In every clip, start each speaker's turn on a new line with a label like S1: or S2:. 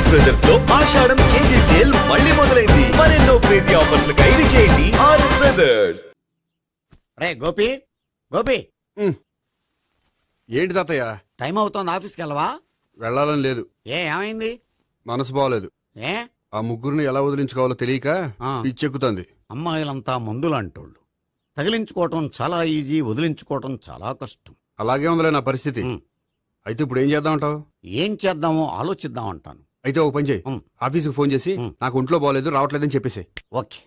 S1: RS brothers లో ఆషాఢం KG sale మళ్ళీ మొదలైంది. మరెన్నో క్రేజీ ఆఫర్స్ ఖైదీ చేయండి ఆర్ఎస్ బ్రదర్స్.
S2: రే గోపి, గోపి
S3: ఏంటి తాతయ్య?
S2: టైం అవుతోంది, ఆఫీస్కి వెళ్ళవా?
S3: వెళ్ళాలని లేదు.
S2: ఏమైంది?
S3: మనసు బాగోలేదు.
S2: ఏ
S3: ఆ ముగ్గురిని ఎలా వదిలించుకోవాలో తెలియక పిచ్చెక్కుతుంది.
S2: అమ్మాయిలంతా మందులంటోళ్ళు. తగిలించుకోవటం చాలా ఈజీ, వదిలించుకోవటం చాలా కష్టం.
S3: అలాగే ఉందిలే నా పరిస్థితి. అయితే ఇప్పుడు ఏం చేద్దామంటావు?
S2: ఏం చేద్దామో ఆలోచిద్దామంటాను.
S3: అయితే ఓ పని చేయి, ఆఫీస్కి ఫోన్ చేసి నాకు ఒంట్లో బాగోలేదు, రావట్లేదని చెప్పేసి.
S2: ఓకే.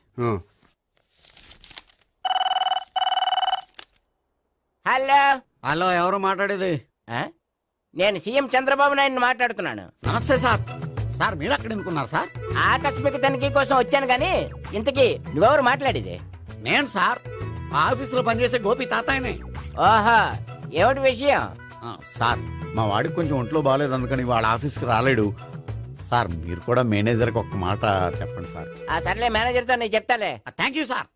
S4: హలో
S2: హలో, ఎవరు మాట్లాడేది?
S4: నేను సీఎం చంద్రబాబు నాయుడు మాట్లాడుతున్నాను.
S2: నమస్తే సార్. సార్ మీరు అక్కడ ఎందుకున్నారు సార్?
S4: ఆకస్మిక తనిఖీ కోసం వచ్చాను గాని ఇంతకీ నువ్వెవరు మాట్లాడేది?
S2: నేను సార్, ఆఫీసులో పనిచేసే గోపి తాతాయనే.
S4: ఓహో, ఏమిటి విషయం?
S2: సార్ మా వాడికి కొంచెం ఒంట్లో బాగాలేదు, అందుకని వాళ్ళ ఆఫీస్కి రాలేడు సార్. మీరు కూడా మేనేజర్కి ఒక్క మాట చెప్పండి సార్.
S4: సర్లే, మేనేజర్తో నేను చెప్తాలే.
S2: Thank you sir.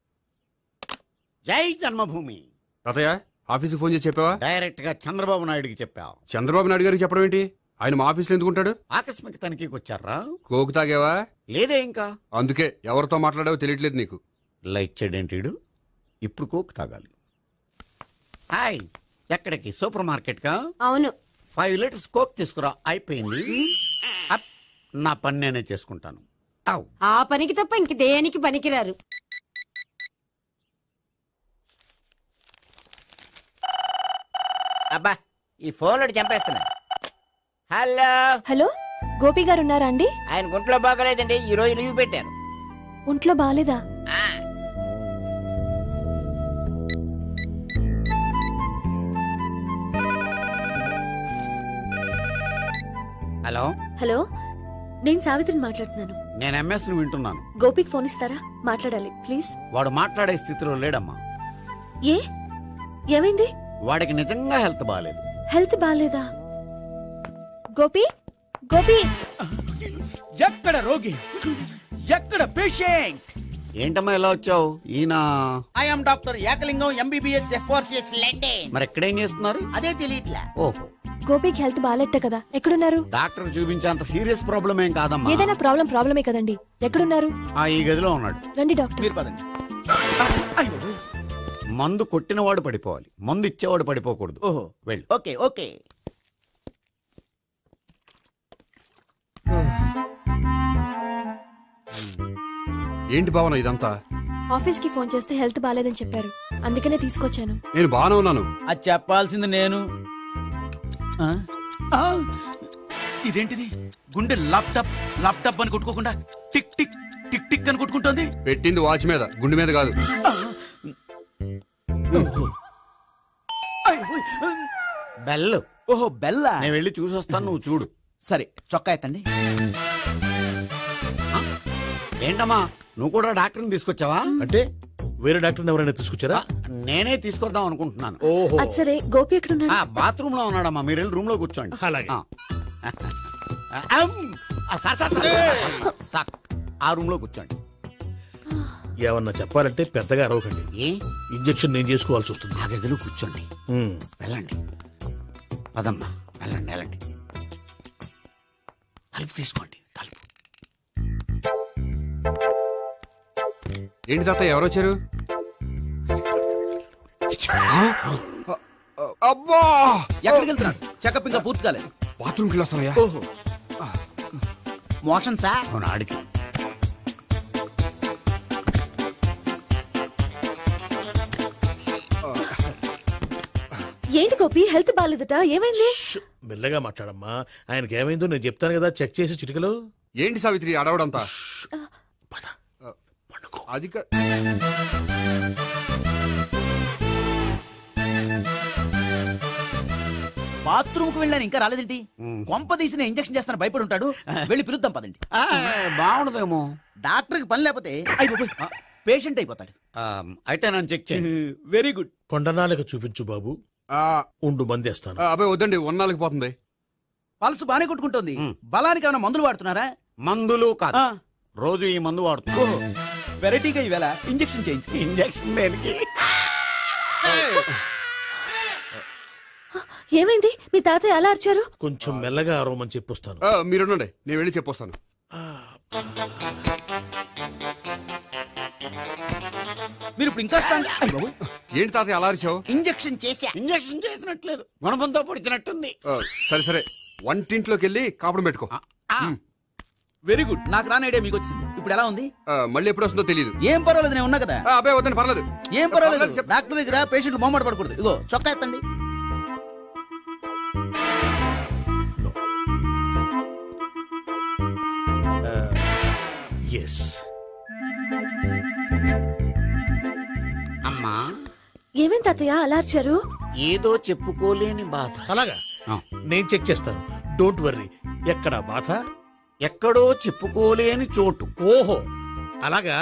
S2: జై జన్మభూమి.
S3: తాతయ్య ఆఫీస్కి ఫోన్ చేసి చెప్పావా?
S2: డైరెక్ట్ గా చంద్రబాబు నాయుడుకి చెప్పావు.
S3: చంద్రబాబు నాయుడు గారికి చెప్పడం ఏంటి? ఆయన మా ఆఫీస్లో ఎందుకుంటాడు?
S2: ఆకస్మిక తనిఖీకి వచ్చారా?
S3: కోకు తాగావా?
S2: లేదే ఇంకా.
S3: అందుకే ఎవరితో మాట్లాడావో తెలియట్లేదు నీకు.
S2: లైక్ చేయడేంటిడు? ఇప్పుడు కోక్ తాగాలి. హాయ్, ఎక్కడికి? సూపర్ మార్కెట్ కా?
S5: అవును.
S2: 5 లీటర్స్ కోక్ తీసుకురా. అయిపోయింది. నా పని నేనే చేసుకుంటాను.
S5: ఆ పనికి తప్ప ఇంక దేనికి పనికిరారు.
S4: అబ్బా, ఈ ఫోన్ లో చంపేస్తున్నా. హలో
S6: హలో, గోపి గారు ఉన్నారా అండి?
S4: ఆయన గుంట్లో బాగలేదండి, ఈ రోజు లీవ్ పెట్టారు.
S6: ఒంట్లో బాగాలేదా?
S2: హలో
S6: హలో, నేను సావిత్రిని మాట్లాడుతున్నాను.
S2: నేను ఎంఎస్ ను వింటున్నాను.
S6: గోపికి ఫోన్ ఇస్తారా? మాట్లాడాలి ప్లీజ్.
S2: వాడు మాట్లాడే స్థితిలో లేడమ్మా.
S6: ఏ ఏమైంది?
S2: వాడికి నిజంగా హెల్త్ బాగాలేదు.
S6: హెల్త్ బాగాలేదా? గోపి, గోపి.
S7: ఎక్కడ రోగి, ఎక్కడ పేషెంట్?
S2: ఏంటమ్మా ఎలా వచ్చావు? ఈయన
S7: I'm doctor Ekalingam, MBBS, FRCS London.
S2: మరి ఎక్కడేం చేస్తున్నారు?
S7: అదే తెలియట్లా.
S2: ఓహో,
S6: గోపికి హెల్త్ బాగాలెట్ట కదా, ఎక్కడున్నారు?
S2: డాక్టర్ చూపించేంత సీరియస్ ప్రాబ్లం ఏం కాదమ్మా.
S6: ఏదైనా ప్రాబ్లమే కదండి. ఎక్కడున్నారు?
S2: ఈ గదిలో ఉన్నాడు.
S6: రండి డాక్టర్.
S7: మీరు పదండి.
S2: మందు కొట్టినవాడు పడిపోవాలి, మందు ఇచ్చేవాడు పడిపోకూడదు.
S7: ఓహో,
S2: వెళ్ళు.
S7: Okay okay.
S3: ఏంటి భావన ఇదంతా?
S6: ఆఫీస్ కి ఫోన్ చేస్తే హెల్త్ బాగాలేదని చెప్పారు, అందుకనే తీసుకొచ్చాను.
S3: నేను బాగానే ఉన్నాను.
S7: అది చెప్పాల్సింది నేను. ఇదేంటిది? గుండె లాప్టాప్ లాప్టాప్ అని కొట్టుకోకుండా టిక్ టిక్ టిక్ టిక్ అని కొట్టుకుంటోంది.
S3: పెట్టింది వాచ్ మీద, గుండె మీద కాదు.
S2: బెల్.
S7: ఓహో, బెల్లా.
S2: నేను వెళ్ళి చూసొస్తాను, నువ్వు చూడు.
S7: సరే, చొక్కా ఎత్తండి.
S2: ఏంటమ్మా, నువ్వు కూడా డాక్టర్ని తీసుకొచ్చావా?
S8: అంటే వేరే డాక్టర్ ఎవరైనా తీసుకొచ్చారా?
S2: నేనే తీసుకొద్దాం అనుకుంటున్నాను.
S8: ఓహో,
S6: సరే. గోపి ఎక్కడున్నాడు?
S2: బాత్రూమ్ లో ఉన్నాడమ్మా, మీరు వెళ్ళి రూమ్ లో కూర్చోండి.
S8: అలాగే.
S2: ఆ రూమ్ లో కూర్చోండి.
S8: ఏమన్నా చెప్పాలంటే పెద్దగా అరవకండి. ఇంజెక్షన్ నేను చేసుకోవాల్సి వస్తుంది.
S2: ఆ గదిలో కూర్చోండి. వెళ్ళండి, పదమ్మా, వెళ్ళండి వెళ్ళండి. తలుపు తీసుకోండి, తలుపు.
S3: ఏంటి తాత ఎవరు వచ్చారు? అబ్బా,
S7: ఎక్కడికి వెళ్తున్నాడు? చెకప్ ఇంకా పూర్తి కాలేదు.
S3: బాత్రూమ్కి వెళ్ళొస్తానయ్యా.
S7: ఓహో, మోషన్ సార్.
S2: అవును, ఆడికి.
S6: ఏంటి గోపి, హెల్త్ బాగాలేదట, ఏమైంది?
S8: మెల్లగా మాట్లాడమ్మా. ఆయనకి ఏమైందో నేను చెప్తాను కదా, చెక్ చేసి చిటికలో.
S3: ఏంటి సావిత్రి అడవడంతా? అది
S7: బాత్రూమ్ కు వెళ్ళాను, ఇంకా రాలేదేంటి? కొంప తీసిన ఇంజక్షన్ చేస్తాను భయపడి ఉంటాడు. వెళ్ళి పిలుద్దాం పదండి.
S2: బాగుండదేమో.
S7: డాక్టర్ కి పని లేకపోతే పేషెంట్ అయిపోతాడు.
S2: అయితే నన్ను చెక్ చేయి.
S7: Very good.
S8: కొండనాలకు చూపించు బాబు. ఉండు, మందేస్తాను.
S3: అబ్బాయి వద్దండి, ఉన్నాళ్ళకి పోతుంది.
S7: పల్సు బానే కొట్టుకుంటుంది. బలానికి ఏమైనా మందులు వాడుతున్నారా?
S2: మందులు కాదు, రోజు ఈ మందు వాడుతున్నా.
S7: వెరైటీగా ఈవేళ ఇంజక్షన్ చేయించు.
S2: ఇంజక్షన్ దేనికి?
S6: ఏమైంది? మీ తాతయ్య అలా అరిచారు?
S8: కొంచెం మెల్లగా అరవమని చెప్పొస్తాను.
S3: మీరుండండి, నేను వెళ్ళి చెప్పొస్తాను.
S7: మీరు ఇప్పుడు ఇంకా
S3: ఏంటి తాతయ్య అలా అరిచావు?
S7: ఇంజెక్షన్ చేశా.
S2: ఇంజక్షన్ చేసినట్లేదు, గుణపంతో పొడిచినట్టుంది.
S3: సరే సరే, వంటింట్లోకి వెళ్ళి కాపురం పెట్టుకో.
S7: Very good. నాకు రాని ఐడియా మీకు వచ్చింది. ఇప్పుడు ఎలా ఉంది?
S3: మళ్ళీ ఎప్పుడు వస్తుందో తెలియదు.
S7: ఏం పర్వాలేదు, నేను ఉన్నా కదా.
S3: అబ్బాయి వద్దని పర్లేదు.
S7: ఏం పర్వాలేదు. డాక్టర్ దగ్గర పేషెంట్ మొహమాట పడకూడదు. ఇగో చొక్కా ఎత్తండి.
S8: ఎస్.
S2: అమ్మా,
S6: ఏమేం తాతయ్య అలా అరిచారు?
S2: ఏదో చెప్పుకోలేని బాధ.
S8: అలాగా? నేను చెక్ చేస్తాను, డోంట్ వర్రీ. ఎక్కడ బాధ?
S2: ఎక్కడో చెప్పుకోలేని చోటు.
S8: ఓహో అలాగా,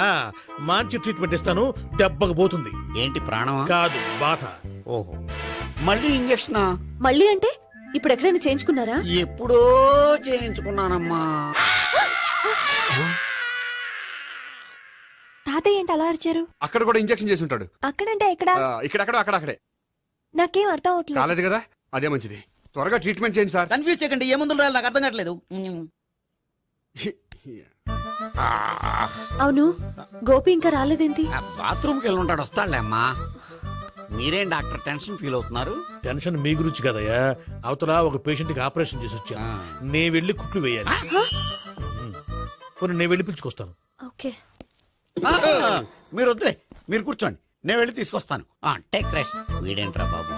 S8: మంచి ట్రీట్మెంట్ ఇస్తాను, దెబ్బకు పోతుంది.
S2: ఏంటి, ప్రాణమా?
S8: కాదు, బాధ.
S2: ఓహో, మళ్ళీ ఇంజక్షనా?
S6: మళ్ళీ అంటే ఇప్పుడు ఎక్కడైనా చేయించుకున్నారా?
S2: ఎప్పుడో చేయించుకున్నానమ్మా.
S6: తాతయ్య ఏంటి అలా అరిచారు?
S3: అక్కడ కూడా ఇంజెక్షన్ చేసి ఉంటాడు.
S6: అక్కడంటే ఎక్కడ?
S3: ఇక్కడక్కడ అక్కడే.
S6: నాకేం అర్థం అవట్లేదు.
S3: కాలేదు కదా, అదే మంచిది. త్వరగా ట్రీట్మెంట్ చేయండి సార్.
S7: కన్ఫ్యూజ్ చేయకండి, ఏ మందులు రాయాలి నాకు అర్థం కావట్లేదు.
S6: అవును, గోపి ఇంకా రాలేదేంటి?
S2: బాత్రూమ్కి వెళ్ళి ఉంటాడు, వస్తాడులే అమ్మా. మీరేం డాక్టర్ టెన్షన్ ఫీల్ అవుతున్నారు?
S8: టెన్షన్ మీ గురించి కదయ్యా, అవతల ఒక పేషెంట్ కి ఆపరేషన్ చేసి వచ్చాను. నేను వెళ్ళి కుట్లు వేయాలి. నేను వెళ్ళి పిలుచుకొస్తాను.
S6: ఓకే,
S2: మీరు వద్దులే, మీరు కూర్చోండి, నేను వెళ్ళి తీసుకొస్తాను. Take rest. వీడేంట్రా బాబు,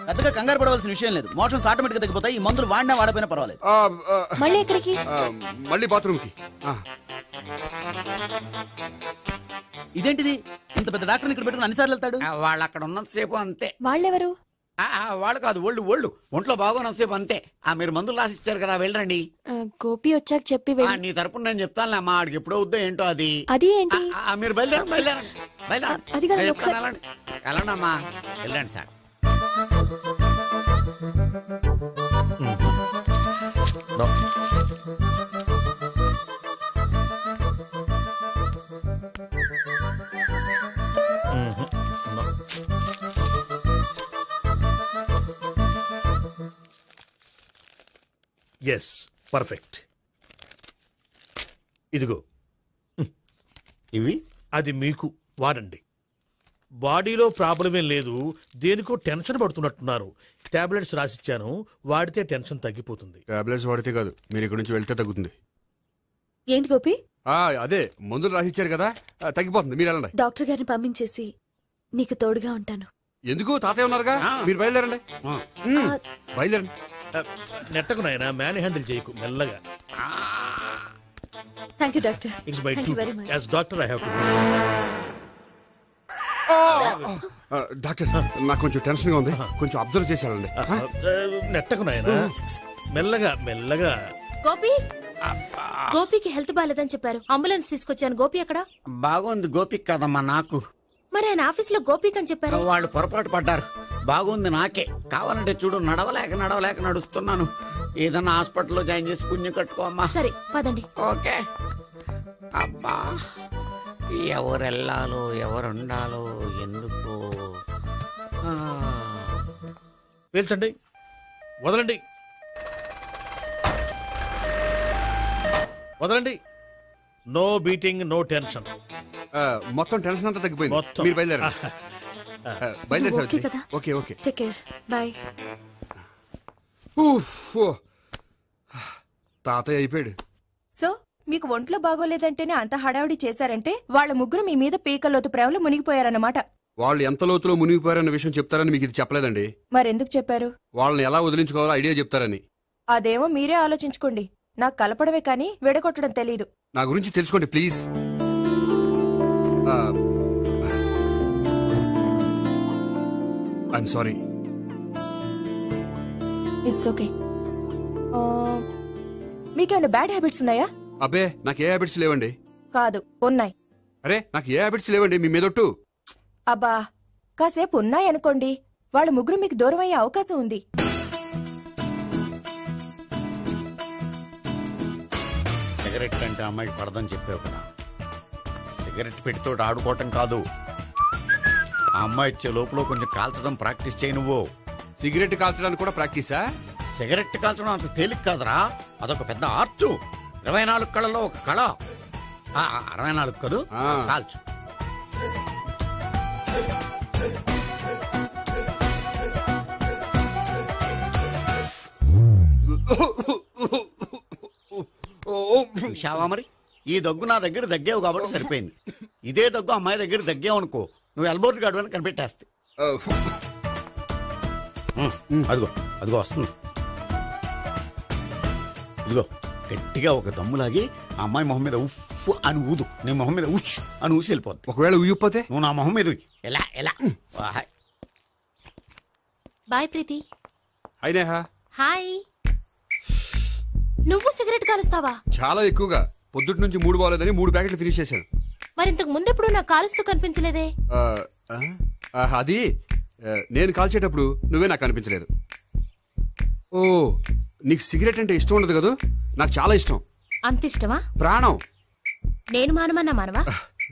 S7: పెద్దగా కంగారు పడవలసిన విషయం లేదు. మోషన్స్ ఆటోమేటిక్ గా తగ్గిపోతాయి. ఈ మందులు వాడినా వాడపోయినా పర్వాలేదు.
S6: మళ్ళీ ఎక్కడికి?
S3: మళ్ళీ బాత్రూమ్ కి.
S7: ఇదేంటిది, ఇంత పెద్ద డాక్టర్ ఇక్కడ పెట్టుకుని అన్నిసార్లు వెళ్తాడు?
S2: వాళ్ళు అక్కడ ఉన్నంతసేపు అంతే.
S6: వాళ్ళెవరు?
S2: వాళ్ళు కాదు, ఒళ్ళు ఒంట్లో బాగోనంతసేపు అంతే. మీరు మందులు రాసి ఇచ్చారు కదా, వెళ్ళండి.
S6: గోపి వచ్చాక చెప్పి
S2: నీ తరపున నేను చెప్తానులే అమ్మా, ఆడికి ఎప్పుడు అవుద్దో ఏంటో అది.
S6: అది ఏంటి?
S2: మీరు బయలుదేరండి.
S6: అది కాదు, ఒకసారి
S2: వెళ్ళండి అమ్మా, వెళ్ళండి సార్.
S8: Yes, perfect. ఇదిగో
S2: ఇవి
S8: అది మీకు వాడండి. బాడీలో ప్రాబ్లం ఏం లేదు, దేనికో టెన్షన్ పడుతున్నట్టున్నారు. టాబ్లెట్స్ రాసిచ్చాను, వాడితే టెన్షన్ తగ్గిపోతుంది.
S3: టాబ్లెట్స్ వాడితే కాదు, మీరు ఇక్కడ నుంచి వెళ్తే తగ్గుతుంది.
S6: ఏంటి గోపి?
S3: అదే మందులు రాసిచ్చారు కదా, తగ్గిపోతుంది. మీరు వెళ్ళండి.
S6: డాక్టర్ గారిని పంపించేసి నీకు తోడుగా ఉంటాను.
S3: ఎందుకు, తాతయ్య ఉన్నారుగా, మీరు బయలుదేరండి. బయలుదేరండి.
S8: నెట్టకు నాయనా, మ్యాన్ హ్యాండిల్ చేయకు, మెల్లగా.
S6: Thank you doctor.
S8: It's my duty as doctor, I have to.
S3: Doctor, నాకు కొంచెం టెన్షన్ గా ఉంది, కొంచెం అబ్జర్వ్ చేశానండి.
S8: నెట్టకు నాయనా, మెల్లగా మెల్లగా.
S9: గోపికి హెల్త్ బాలేదని చెప్పారు, అంబులెన్స్ తీసుకొచ్చాను. గోపి అక్కడ?
S2: బాగుంది. గోపిక్ కదమ్మా, నాకు.
S9: మరి ఆయన ఆఫీస్ లో గోపిక్ అని చెప్పారు.
S2: వాళ్ళు పొరపాటు పడ్డారు. బాగుంది నాకే. కావాలంటే చూడు, నడవలేక నడుస్తున్నాను. ఏదన్నా హాస్పిటల్లో జాయిన్ చేసి పుణ్యం కట్టుకోమ్మా.
S9: సరే పదండి.
S2: ఓకే. అబ్బా, ఎవరెళ్ళాలో ఎవరుండాలో ఎందుకు.
S8: పేల్చండి, వదలండి, వదలండి. No beating, no tension.
S3: మొత్తం టెన్షన్ అంతా తగ్గిపోయింది.
S8: మొత్తం.
S3: మీరు బయలుదేరండి.
S6: ఓకే కదా?
S3: ఓకే.
S6: Take care, bye.
S3: తాతయ్య అయిపోయాడు.
S10: సో మీకు ఒంట్లో బాగోలేదంటేనే అంత హడావుడి చేశారంటే వాళ్ళ ముగ్గురు మీ మీద పీకలోతు ప్రేమలో మునిగిపోయారన్నమాట.
S3: వాళ్ళు ఎంత లోతులో మునిగిపోయారన్న విషయం చెప్తారని మీకు ఇది చెప్పలేదండి.
S10: మరెందుకు చెప్పారు?
S3: వాళ్ళని ఎలా వదిలించుకోవాలో ఐడియా చెప్తారని.
S10: అదేమో మీరే ఆలోచించుకోండి. నాకు కలపడమే కానీ విడగొట్టడం తెలీదు.
S3: నా గురించి తెలుసుకోండి please. I'm sorry.
S10: It's okay. మీకేమైనా బ్యాడ్ హ్యాబిట్స్ ఉన్నాయా?
S3: అబ్బే, నాకు ఏ హ్యాబిట్స్ లేవండి.
S10: కాదు, ఉన్నాయి.
S3: అరే, నాకు ఏ హ్యాబిట్స్ లేవండి, మీ మీదొట్టు.
S10: అబ్బా, కాసేపు ఉన్నాయనుకోండి, వాళ్ళ ముగ్గురు మీకు దూరం అయ్యే అవకాశం ఉంది.
S2: సిగరెట్ కంటే అమ్మాయికి పడదని చెప్పావు కదా. సిగరెట్ పెట్టితో ఆడుకోవటం కాదు. ఆ అమ్మాయి ఇచ్చే లోపల కొంచెం కాల్చడం ప్రాక్టీస్ చేయి నువ్వు.
S3: సిగరెట్ కాల్చడానికి కూడా ప్రాక్టీసా?
S2: సిగరెట్ కాల్చడం అంత తేలిక కాదురా, అదొక పెద్ద ఆర్ట్. 24 కళలో ఒక కళ. 64 కదూ, కాల్చు. చూశావా మరి, ఈ దగ్గు నా దగ్గర దగ్గేవు కాబట్టి సరిపోయింది. ఇదే దగ్గు అమ్మాయి దగ్గర దగ్గేవు అనుకో, నువ్వు ఎల్బోర్డ్ గార్డు అని కనిపెట్టేస్తే. అదిగో అదిగో వస్తుంది. ఇదిగో గట్టిగా ఒక దమ్ములాగి ఆ అమ్మాయి మొహం మీద ఉఫ్ అని ఊదు, నీ మొహం మీద ఉచ్ అని ఊసి వెళ్ళిపోద్ది.
S3: ఒకవేళ ఊగిపోతే
S2: నువ్వు నా మొహం మీద ఎలా ఎలా.
S9: బాయ్ ప్రీతి.
S3: అయినా
S9: హాయ్. నువ్వు సిగరెట్ కాలుస్తావా?
S3: చాలా ఎక్కువగా. పొద్దుటి నుంచి 3 బాలేదని 3 ప్యాకెట్లు ఫినిష్ చేశాను.
S9: మరి ఇంతకు ముందెప్పుడు నాకు కాలుస్తూ కనిపించలేదే?
S3: అది నేను కాల్చేటప్పుడు నువ్వే నాకు కనిపించలేదు. ఓ, నీకు సిగరెట్ అంటే ఇష్టం ఉండదు కదా? నాకు చాలా ఇష్టం.
S9: అంత ఇష్టమా?
S3: ప్రాణం.
S9: నేను మానమన్నా మానవా?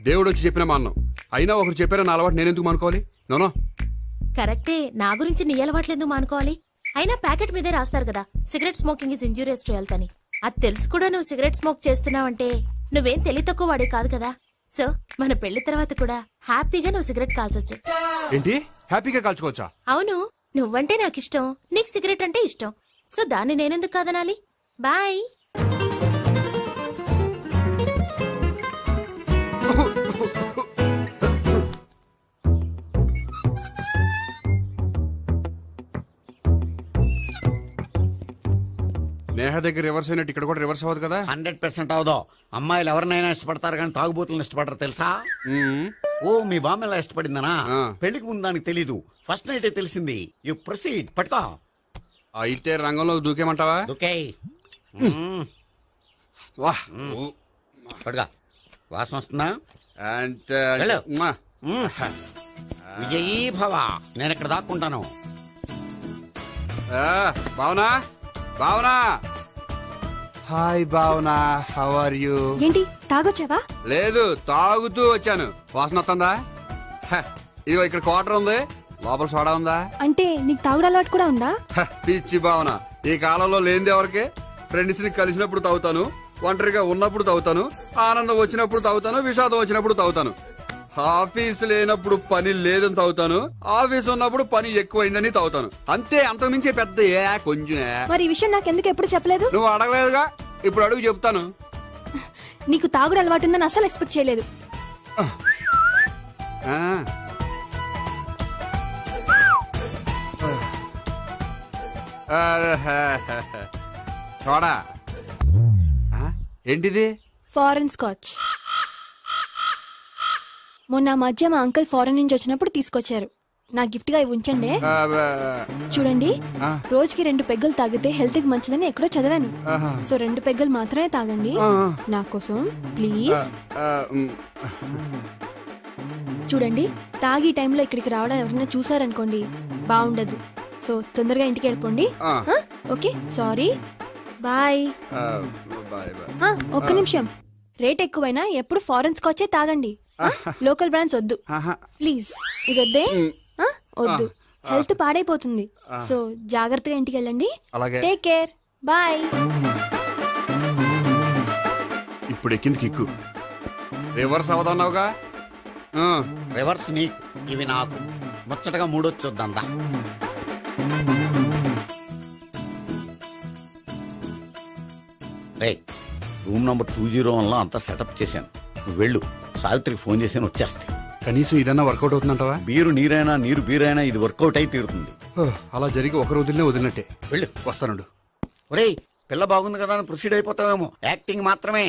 S3: దేవుడు వచ్చి చెప్పిన మానం. అయినా ఒకరు చెప్పారో నా అలవాటు నేనెందుకు మానుకోవాలి? నోనో.
S9: కరెక్టే, నా గురించి నీ అలవాట్లెందుకు మానుకోవాలి? అయినా ప్యాకెట్ మీదే రాస్తారు కదా, cigarette smoking is injurious to health అని. అది తెలుసు కూడా నువ్వు సిగరెట్ స్మోక్ చేస్తున్నావంటే నువ్వేం తెలివి తక్కువ వాడే కాదు కదా. సో మన పెళ్లి తర్వాత కూడా హ్యాపీగా నువ్వు సిగరెట్ కాల్చొచ్చు.
S3: ఏంటి, హ్యాపీగా కాల్చుకోవచ్చా?
S9: అవును, నువ్వంటే నాకు ఇష్టం, నీకు సిగరెట్ అంటే ఇష్టం. సో దాన్ని నేనెందుకు కాదనాలి? బాయ్.
S3: నేహ దగ్గర రివర్స్ అయినట్టు ఇక్కడ కూడా రివర్స్ అవ్వదు కదా?
S2: 100% అవదో. అమ్మాయిలు ఎవరినైనా ఇష్టపడతారు కానీ తాగుబోతులను ఇష్టపడరు తెలుసా? ఓ, మీ బామ్మ ఎలా ఇష్టపడిందనా? పెళ్లికి ముందు దానికి తెలీదు, ఫస్ట్ నైట్ తెలిసింది. You proceed. పట్టుకో.
S3: అయితే రంగంలో దూకేమంటావా?
S2: దూకే.
S3: వాహ్,
S2: పట్టుగా. వాసన వస్తుందా? విజయీ భవ. నేను ఇక్కడ దాక్కుంటాను.
S3: Bhavana, Bhavana. Hi Bhavana, how are you?
S6: ఏంటి తాగొచ్చావా?
S3: లేదు, తాగుతూ వచ్చాను. వాసన వస్తుందా? ఇదిగో ఇక్కడ క్వార్టర్ ఉంది, లోపల సోడా ఉందా?
S6: అంటే నీకు తాగుడు అలవాటు కూడా ఉందా?
S3: పిచ్చి భావన, ఈ కాలంలో లేనిది ఎవరికి? ఫ్రెండ్స్ ని కలిసినప్పుడు తాగుతాను, ఒంటరిగా ఉన్నప్పుడు తాగుతాను, ఆనందం వచ్చినప్పుడు తాగుతాను, విషాదం వచ్చినప్పుడు తాగుతాను. ఆఫీస్ లేనప్పుడు పని లేదని తాగుతాను, ఆఫీస్ ఉన్నప్పుడు పని ఎక్కువైందని తాగుతాను. అంతే, అంతకుమించే పెద్ద కొంచెం.
S6: మరి ఈ విషయం నాకెందుకు ఎప్పుడు చెప్పలేదు?
S3: నువ్వు అడగలేదుగా, ఇప్పుడు అడుగు చెప్తాను.
S6: నీకు తాగుడు అలవాటు ఉందని అసలు ఎక్స్పెక్ట్ చేయలేదు.
S3: చూడా, ఏంటిది?
S6: Foreign scotch. మొన్న మధ్య మా అంకుల్ ఫారెన్ నుంచి వచ్చినప్పుడు తీసుకొచ్చారు. నా గిఫ్ట్ గా ఇవి ఉంచండి. చూడండి, రోజుకి 2 పెగ్గులు తాగితే హెల్త్ కి మంచిదని ఎక్కడో చదివాను. సో 2 పెగ్గులు మాత్రమే తాగండి నా కోసం ప్లీజ్. చూడండి, తాగి టైంలో ఇక్కడికి రావడం ఎవరైనా చూసారనుకోండి బాగుండదు. సో తొందరగా ఇంటికి వెళ్ళిపోండి. Okay, sorry, bye. ఒక్క నిమిషం, రేట్ ఎక్కువైనా ఎప్పుడు ఫారెన్ స్కాచే తాగండి, లోకల్ బ్రాండ్స్ వద్దు ప్లీజ్. ఇది వద్దే, వద్దు, హెల్త్ పాడైపోతుంది. సో జాగ్రత్తగా ఇంటికి వెళ్ళండి. Take care, bye.
S3: ఇప్పుడు ఎక్కింది కిక్కు. రివర్స్ అవదన్నావుగా?
S2: రివర్స్ నీకు, ఇవి నాకు. ముచ్చటగా 3 వచ్చొద్దా? రూమ్ నంబర్ 201లో అంతా సెటప్ చేశాను. నువ్వు వెళ్ళు, సావిత్రికి ఫోన్ చేసాను, వచ్చేస్తే.
S3: కనీసం ఇదన్నా వర్కౌట్ అవుతుందంటావా?
S2: బీరు నీరైనా, నీరు బీరైనా ఇది వర్కౌట్ అయి తీరుతుంది.
S3: అలా జరిగి ఒక రోజులనే వదిలినట్టే.
S2: వెళ్ళు,
S3: వస్తానుండు.
S2: ఒరేయ్, పిల్ల బాగుంది కదా అని ప్రొసీడ్ అయిపోతావేమో, యాక్టింగ్ మాత్రమే.